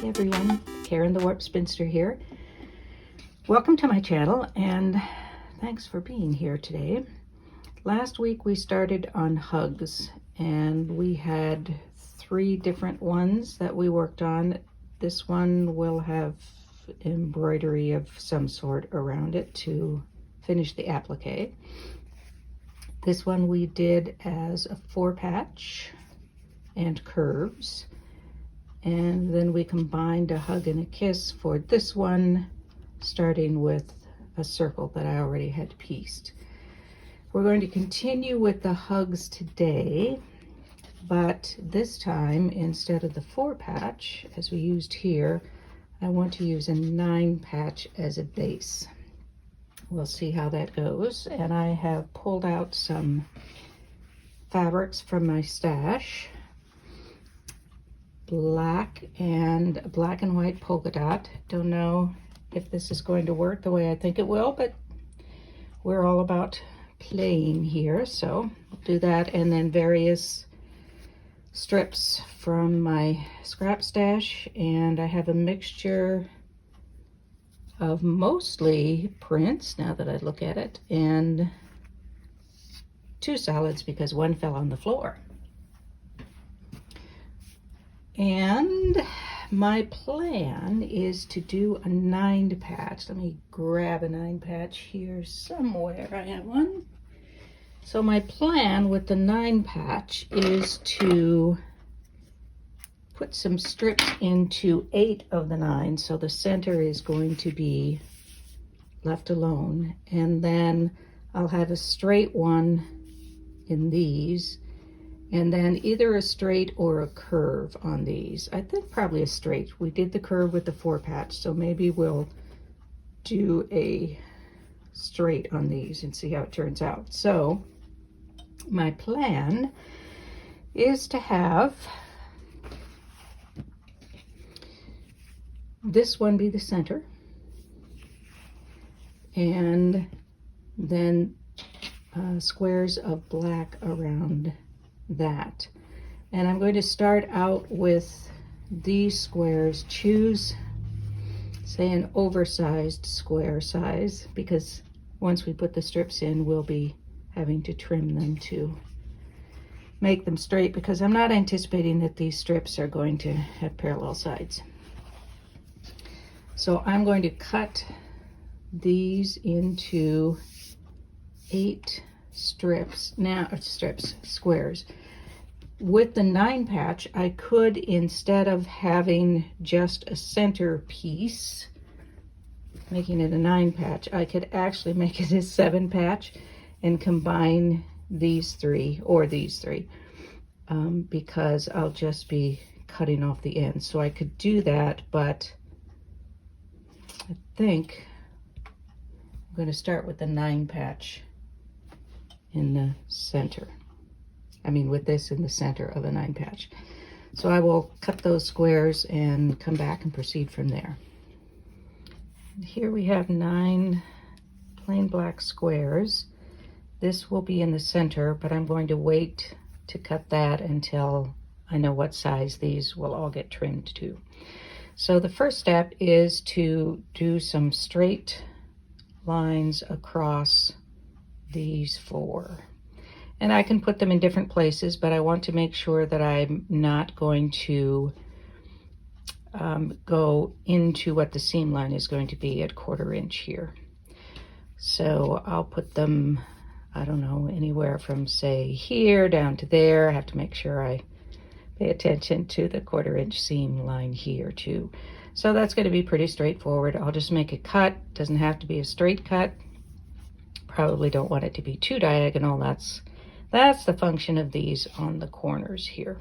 Hey everyone, Karen the Warp Spinster here. Welcome to my channel and thanks for being here today. Last week we started on hugs and we had 3 different ones that we worked on. This one will have embroidery of some sort around it to finish the applique. This one we did as a 4-patch and curves. And then we combined a hug and a kiss for this one, starting with a circle that I already had pieced. We're going to continue with the hugs today, but this time, instead of the 4-patch, as we used here, I want to use a 9-patch as a base. We'll see how that goes. And I have pulled out some fabrics from my stash. Black and white polka dot. Don't know if this is going to work the way I think it will, but we're all about playing here, so I'll do that. And then various strips from my scrap stash, and I have a mixture of mostly prints now that I look at it, and 2 solids because one fell on the floor. And my plan is to do a 9-patch. Let me grab a 9-patch here somewhere. I have one. So my plan with the 9-patch is to put some strips into 8 of the 9. So the center is going to be left alone. And then I'll have a straight one in these. And then either a straight or a curve on these. I think probably a straight. We did the curve with the 4-patch, so maybe we'll do a straight on these and see how it turns out. So my plan is to have this one be the center, and then squares of black around that. And I'm going to start out with these squares. Choose, say, an oversized square size, because once we put the strips in, we'll be having to trim them to make them straight, because I'm not anticipating that these strips are going to have parallel sides. So I'm going to cut these into 8 strips now, squares. With the 9-patch, I could, instead of having just a center piece, making it a 9-patch, I could actually make it a 7-patch and combine these 3 or these 3, because I'll just be cutting off the ends. So I could do that, but I think I'm going to start with the 9-patch in the center. I mean, with this in the center of a 9-patch. So I will cut those squares and come back and proceed from there. Here we have 9 plain black squares. This will be in the center, but I'm going to wait to cut that until I know what size these will all get trimmed to. So the first step is to do some straight lines across these 4. And I can put them in different places, but I want to make sure that I'm not going to go into what the seam line is going to be at 1/4 inch here. So I'll put them, I don't know, anywhere from, say, here down to there. I have to make sure I pay attention to the 1/4 inch seam line here too. So that's going to be pretty straightforward. I'll just make a cut. Doesn't have to be a straight cut. Probably don't want it to be too diagonal. That's the function of these on the corners here.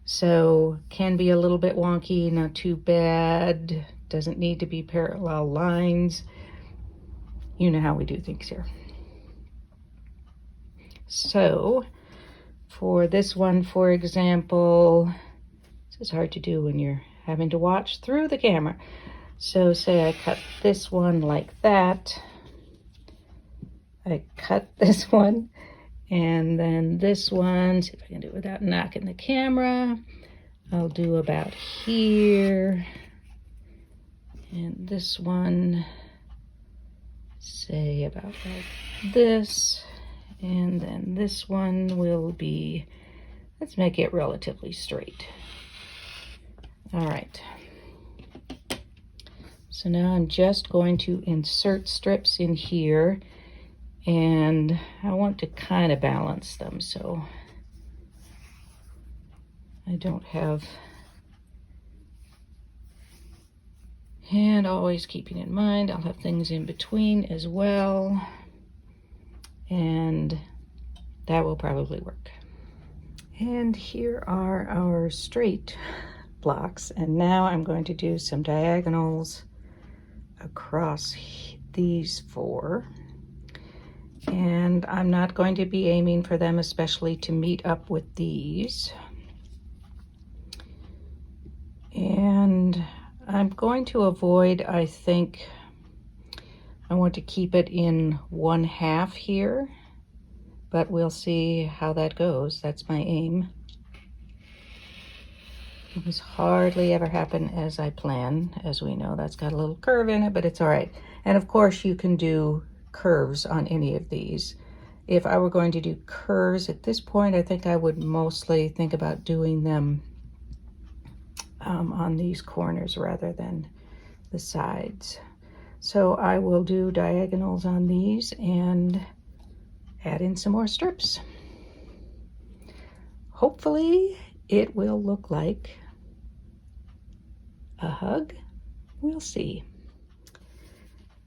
So can be a little bit wonky, not too bad. Doesn't need to be parallel lines. You know how we do things here. So for this one, for example, this is hard to do when you're having to watch through the camera. So say I cut this one like that. I cut this one, and then this one, see if I can do it without knocking the camera. I'll do about here, and this one, say about like this, and then this one will be, let's make it relatively straight. All right. So now I'm just going to insert strips in here, and I want to kind of balance them so I don't have, and always keeping in mind I'll have things in between as well, and that will probably work. And here are our straight blocks, and now I'm going to do some diagonals across these four, and I'm not going to be aiming for them especially to meet up with these. And I'm going to avoid, I think, I want to keep it in 1/2 here, but we'll see how that goes. That's my aim. Things hardly ever happen as I plan. As we know, that's got a little curve in it, but it's all right. And of course you can do curves on any of these. If I were going to do curves at this point, I think I would mostly think about doing them on these corners rather than the sides. So I will do diagonals on these and add in some more strips. Hopefully it will look like a hug. We'll see.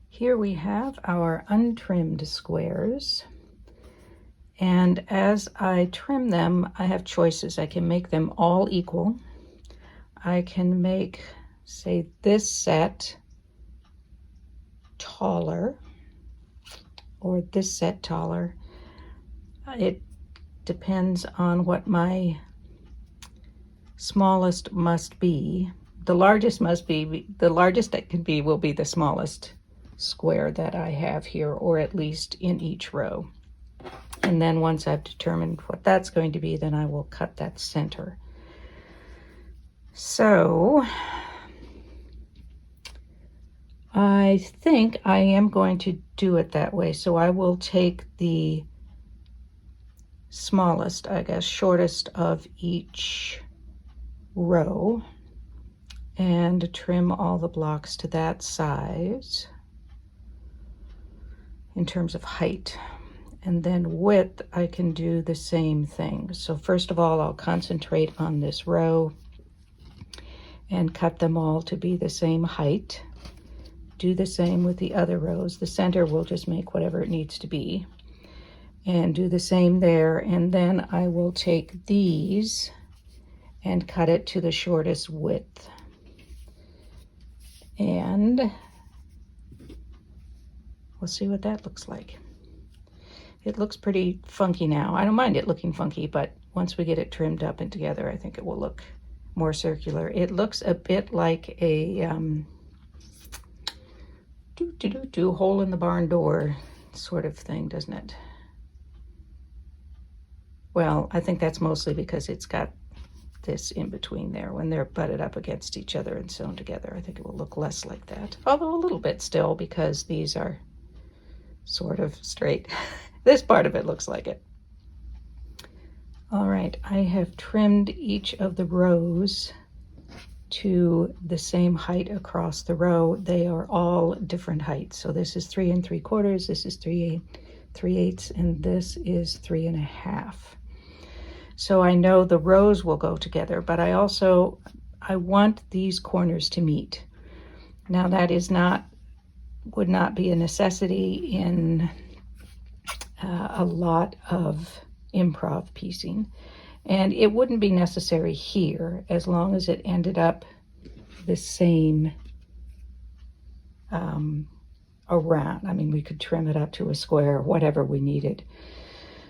Here we have our untrimmed squares, and as I trim them, I have choices. I can make them all equal. I can make, say, this set taller, or this set taller. It depends on what my smallest must be. The largest must be, the largest it can be will be the smallest square that I have here, or at least in each row. And then once I've determined what that's going to be, then I will cut that center. So I think I am going to do it that way. So I will take the smallest, I guess, shortest of each row and trim all the blocks to that size in terms of height. And then width, I can do the same thing. So first of all, I'll concentrate on this row and cut them all to be the same height. Do the same with the other rows. The center will just make whatever it needs to be. And do the same there. And then I will take these and cut it to the shortest width. And we'll see what that looks like. It looks pretty funky now. I don't mind it looking funky, but once we get it trimmed up and together, I think it will look more circular. It looks a bit like a hole in the barn door sort of thing, doesn't it? Well, I think that's mostly because it's got this in between there. When they're butted up against each other and sewn together, I think it will look less like that. Although a little bit still, because these are sort of straight. This part of it looks like it. All right, I have trimmed each of the rows to the same height across the row. They are all different heights. So this is 3 3/4, this is 3/8, and this is 3 1/2. So I know the rows will go together, but I want these corners to meet. Now that would not be a necessity in a lot of improv piecing, and it wouldn't be necessary here as long as it ended up the same around. I mean, we could trim it up to a square, whatever we needed.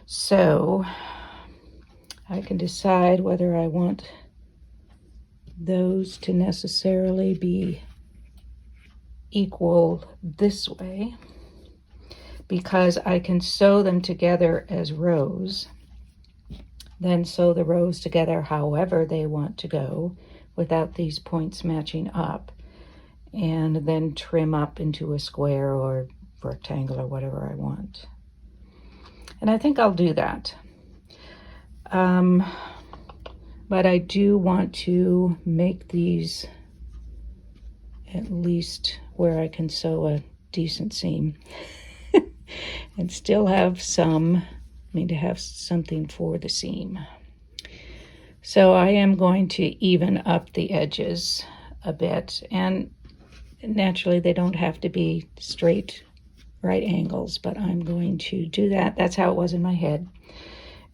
So I can decide whether I want those to necessarily be equal this way, because I can sew them together as rows. then sew the rows together however they want to go without these points matching up, and then trim up into a square or rectangle or whatever I want. And I think I'll do that. But I do want to make these at least where I can sew a decent seam and still have some, to have something for the seam. So I am going to even up the edges a bit, and naturally they don't have to be straight right angles, but I'm going to do that. That's how it was in my head.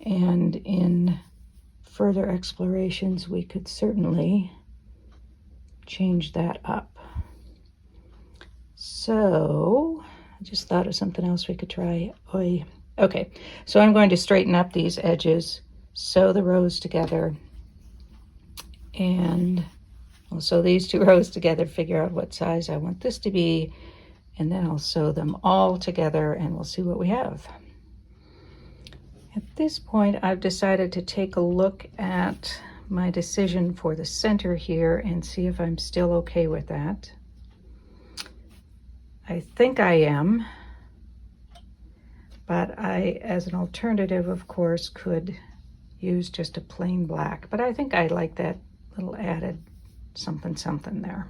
And in further explorations, we could certainly change that up. So I just thought of something else we could try. Okay, so I'm going to straighten up these edges, sew the rows together, and I'll sew these two rows together, figure out what size I want this to be, and then I'll sew them all together and we'll see what we have. At this point, I've decided to take a look at my decision for the center here and see if I'm still okay with that. I think I am, but I, as an alternative, of course, could use just a plain black, but I think I like that little added something there.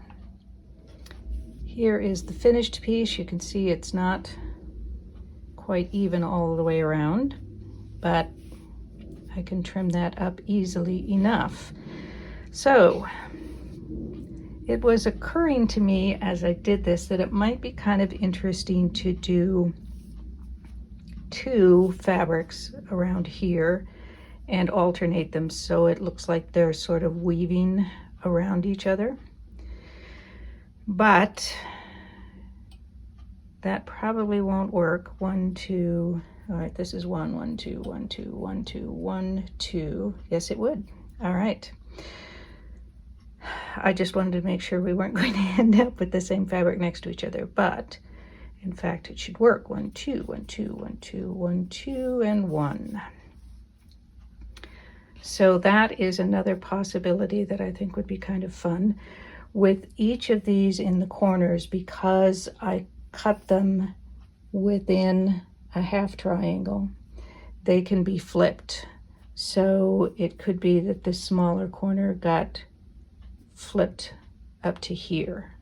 Here is the finished piece. You can see it's not quite even all the way around, but I can trim that up easily enough. So it was occurring to me as I did this that it might be kind of interesting to do two fabrics around here and alternate them so it looks like they're sort of weaving around each other. But that probably won't work. 1, 2, all right, this is 1, 1, 2, 1, 2, 1, 2, 1, 2. Yes, it would. All right. I just wanted to make sure we weren't going to end up with the same fabric next to each other, but in fact, it should work. 1, 2, 1, 2, 1, 2, 1, 2, and 1. So that is another possibility that I think would be kind of fun. With each of these in the corners, because I cut them within a half triangle, they can be flipped. So it could be that the smaller corner got flipped up to here.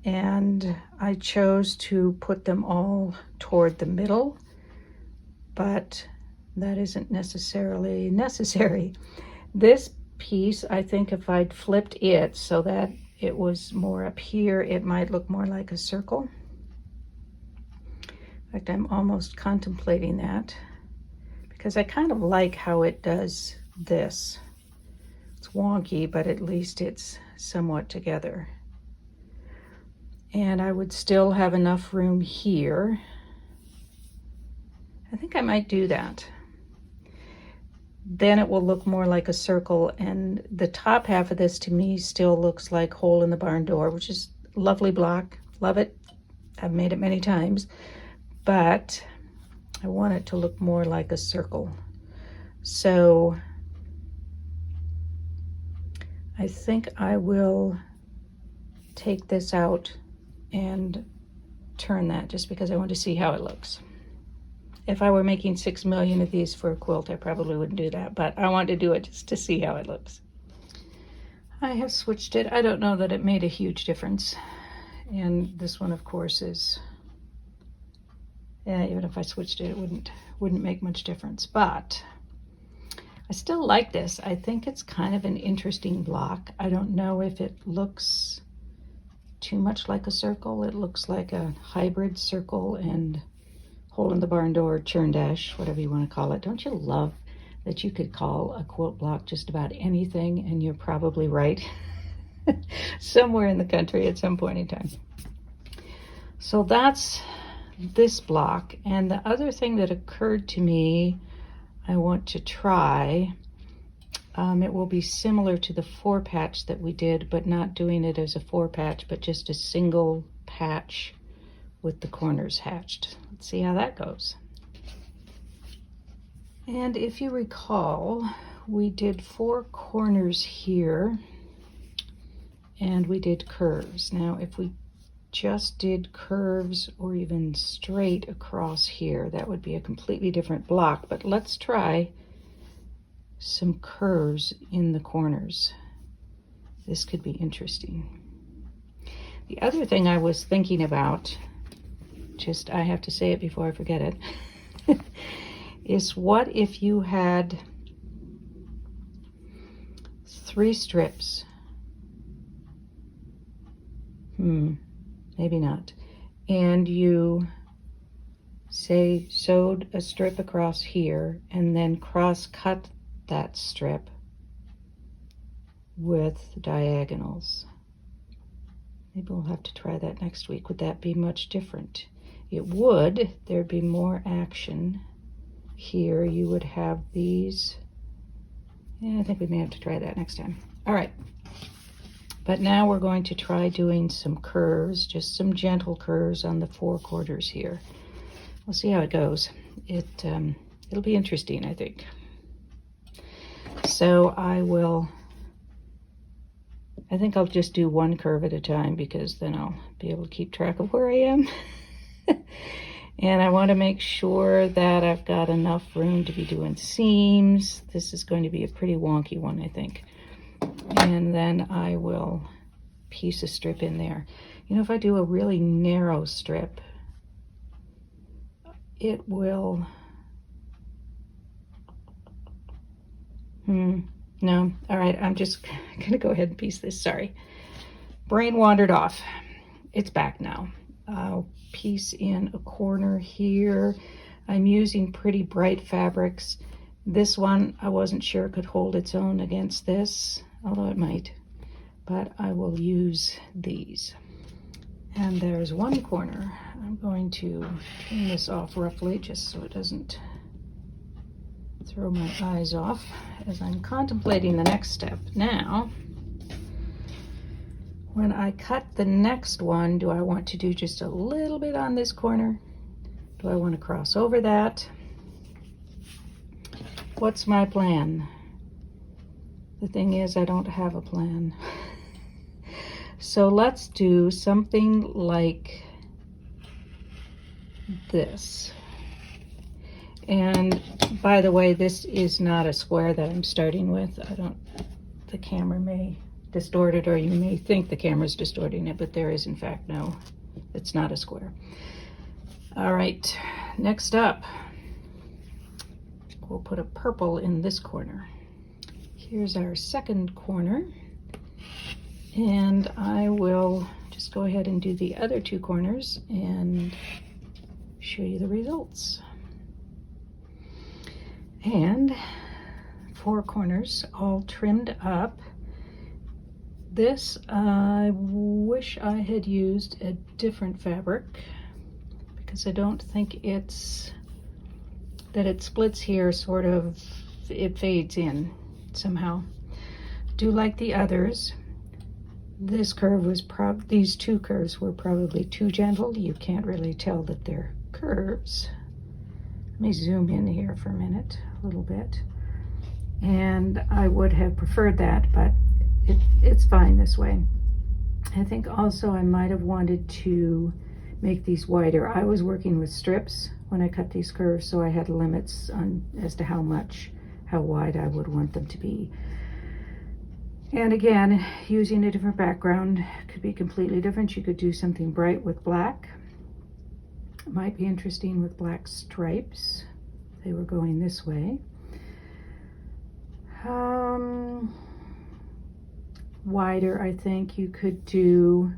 And I chose to put them all toward the middle, but that isn't necessarily necessary. This piece, I think if I'd flipped it so that it was more up here, it might look more like a circle. In fact, I'm almost contemplating that because I kind of like how it does this. It's wonky, but at least it's somewhat together. And I would still have enough room here. I think I might do that. Then it will look more like a circle, and the top half of this to me still looks like Hole in the Barn Door, which is a lovely block. Love it. I've made it many times, but I want it to look more like a circle. So I think I will take this out and turn that just because I want to see how it looks. If I were making 6 million of these for a quilt, I probably wouldn't do that, but I want to do it just to see how it looks. I have switched it. I don't know that it made a huge difference. And this one, of course, is, yeah, even if I switched it, it wouldn't make much difference. But I still like this. I think it's kind of an interesting block. I don't know if it looks too much like a circle. It looks like a hybrid circle and Hole in the Barn Door, churn dash, whatever you want to call it. Don't you love that you could call a quilt block just about anything, and you're probably right somewhere in the country at some point in time. So that's this block. And the other thing that occurred to me I want to try, it will be similar to the 4-patch that we did, but not doing it as a 4-patch, but just a single patch with the corners hatched. Let's see how that goes. And if you recall, we did 4 corners here and we did curves. Now if we just did curves or even straight across here, that would be a completely different block, but let's try some curves in the corners. This could be interesting. The other thing I was thinking about, just I have to say it before I forget it, is what if you had 3 strips? Maybe not. And you say sewed a strip across here and then cross cut that strip with diagonals. Maybe we'll have to try that next week. Would that be much different? It would. There'd be more action. Here you would have these. Yeah, I think we may have to try that next time. All right. But now we're going to try doing some curves, just some gentle curves on the 4 quarters here. We'll see how it goes. It'll be interesting, I think. So I think I'll just do 1 curve at a time because then I'll be able to keep track of where I am. And I want to make sure that I've got enough room to be doing seams. This is going to be a pretty wonky one, I think. And then I will piece a strip in there. You know, if I do a really narrow strip, it will... No, all right, I'm just gonna go ahead and piece this, sorry. Brain wandered off. It's back now. I'll piece in a corner here. I'm using pretty bright fabrics. This one, I wasn't sure could hold its own against this, although it might, but I will use these. And there's 1 corner. I'm going to turn this off roughly just so it doesn't throw my eyes off as I'm contemplating the next step. Now, when I cut the next one, do I want to do just a little bit on this corner? Do I want to cross over that? What's my plan? The thing is, I don't have a plan. So let's do something like this. And by the way, this is not a square that I'm starting with. The camera may distort it, or you may think the camera's distorting it, but there is in fact no, it's not a square. All right, next up, we'll put a purple in this corner. Here's our second corner, and I will just go ahead and do the other 2 corners and show you the results. And 4 corners all trimmed up. This, I wish I had used a different fabric because I don't think that it splits here, sort of, it fades in somehow. Do like the others. This curve was these 2 curves were probably too gentle. You can't really tell that they're curves. Let me zoom in here for a minute, a little bit. And I would have preferred that, but it's fine this way. I think also I might have wanted to make these wider. I was working with strips when I cut these curves, so I had limits on as to how wide I would want them to be. And again, using a different background could be completely different. You could do something bright with black. It might be interesting with black stripes. They were going this way. Wider, I think you could do,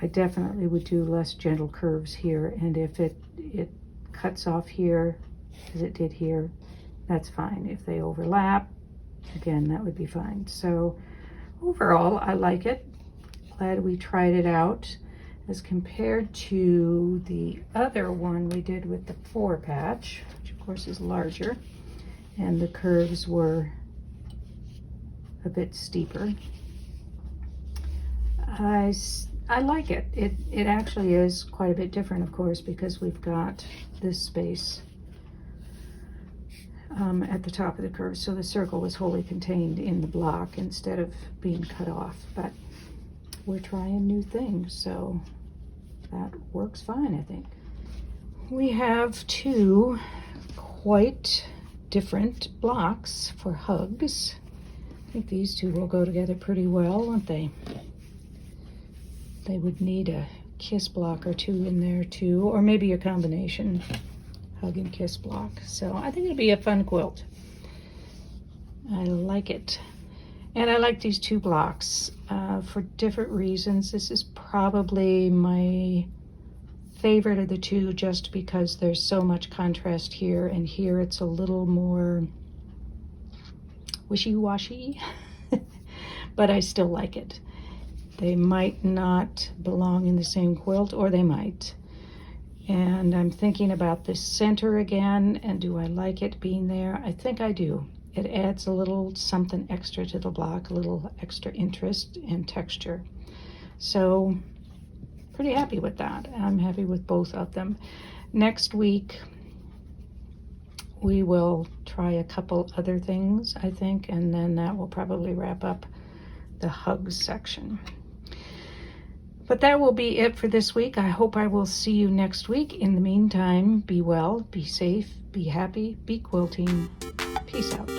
I definitely would do less gentle curves here, and if it cuts off here as it did here, that's fine. If they overlap, again, that would be fine. So overall, I like it. Glad we tried it out. As compared to the other one we did with the 4 patch, which of course is larger, and the curves were a bit steeper. I like it. It actually is quite a bit different, of course, because we've got this space at the top of the curve, so the circle was wholly contained in the block instead of being cut off. But we're trying new things, so that works fine, I think. We have two quite different blocks for hugs. I think these two will go together pretty well, won't they? They would need a kiss block or two in there too, or maybe a combination hug and kiss block. So I think it'll be a fun quilt. I like it. And I like these two blocks for different reasons. This is probably my favorite of the two just because there's so much contrast here, and here it's a little more wishy-washy, but I still like it. They might not belong in the same quilt, or they might. And I'm thinking about this center again, and do I like it being there? I think I do. It adds a little something extra to the block, a little extra interest and texture. So pretty happy with that. I'm happy with both of them. Next week, we will try a couple other things, I think, and then that will probably wrap up the hugs section. But that will be it for this week. I hope I will see you next week. In the meantime, be well, be safe, be happy, be quilting. Peace out.